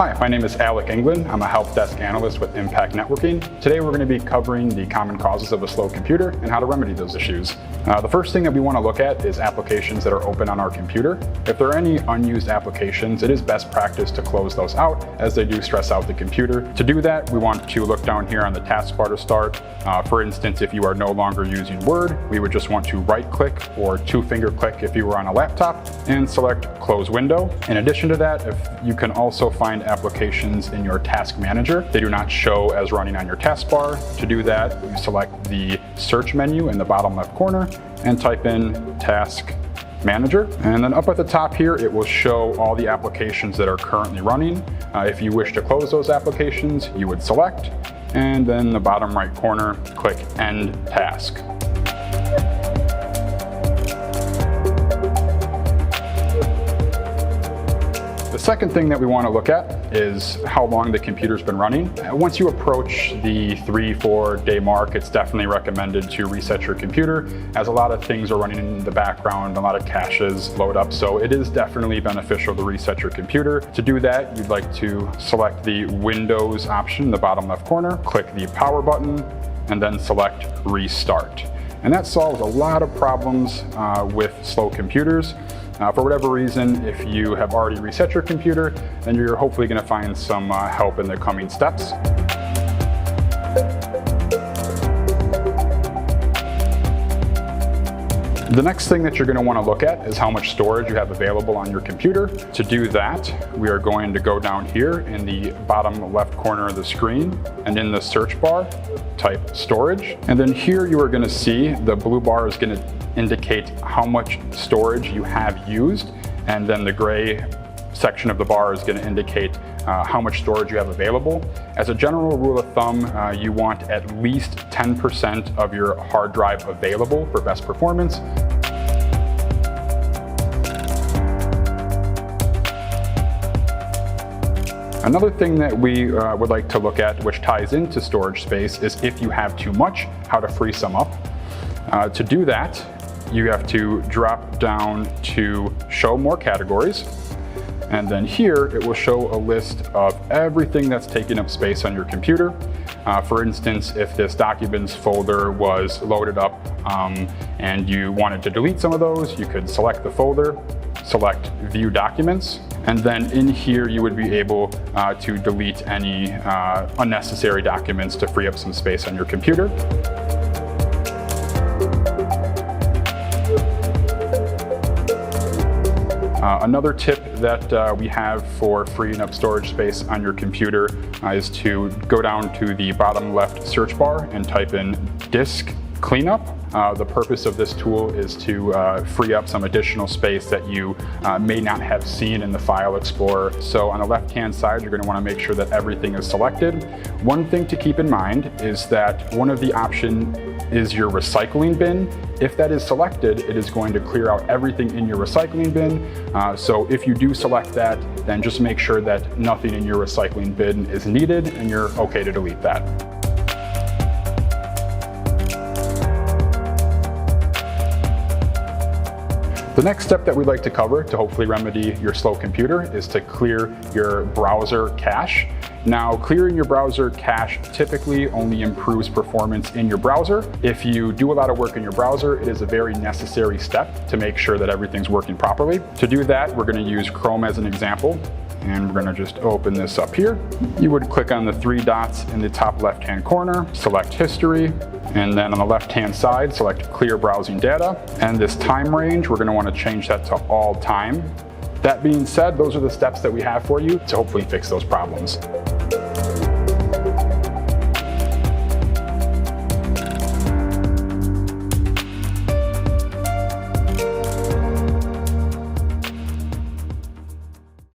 Hi, my name is Alec England. I'm a help desk analyst with Impact Networking. Today we're going to be covering the common causes of a slow computer and how to remedy those issues. The first thing that we want to look at is applications that are open on our computer. If there are any unused applications, it is best practice to close those out as they do stress out the computer. To do that, we want to look down here on the taskbar to start. For instance, if you are no longer using Word, we would just want to right-click or two-finger click if you were on a laptop and select Close Window. In addition to that, if you can also find applications in your task manager. They do not show as running on your taskbar. To do that, you select the search menu in the bottom left corner and type in Task Manager. And then up at the top here, it will show all the applications that are currently running. If you wish to close those applications, you would select, and then the bottom right corner, click End Task. The second thing that we want to look at is how long the computer's been running. Once you approach the 3-4 day mark, it's definitely recommended to reset your computer, as a lot of things are running in the background, a lot of caches load up, so it is definitely beneficial to reset your computer. To do that, you'd like to select the Windows option in the bottom left corner, click the power button, and then select Restart. And that solves a lot of problems with slow computers. For whatever reason, if you have already reset your computer, then you're hopefully going to find some help in the coming steps. The next thing that you're going to want to look at is how much storage you have available on your computer. To do that, we are going to go down here in the bottom left corner of the screen, and in the search bar, type storage. And then here you are going to see the blue bar is going to indicate how much storage you have used, and then the gray section of the bar is going to indicate how much storage you have available. As a general rule of thumb, you want at least 10% of your hard drive available for best performance. Another thing that we would like to look at, which ties into storage space, is if you have too much, how to free some up. To do that, you have to drop down to Show More Categories. And then here, it will show a list of everything that's taking up space on your computer. For instance, if this Documents folder was loaded up and you wanted to delete some of those, you could select the folder, select View Documents, and then in here you would be able to delete any unnecessary documents to free up some space on your computer. Another tip that we have for freeing up storage space on your computer is to go down to the bottom left search bar and type in Disk Cleanup. The purpose of this tool is to free up some additional space that you may not have seen in the File Explorer. So on the left-hand side, you're going to want to make sure that everything is selected. One thing to keep in mind is that one of the options is your recycling bin. If that is selected, it is going to clear out everything in your recycling bin. So if you do select that, then just make sure that nothing in your recycling bin is needed and you're okay to delete that. The next step that we'd like to cover to hopefully remedy your slow computer is to clear your browser cache. Now, clearing your browser cache typically only improves performance in your browser. If you do a lot of work in your browser, it is a very necessary step to make sure that everything's working properly. To do that, we're going to use Chrome as an example. And we're going to just open this up here. You would click on the 3 dots in the top left-hand corner, select History, and then on the left-hand side, select Clear Browsing Data. And this time range, we're going to want to change that to all time. That being said, those are the steps that we have for you to hopefully fix those problems.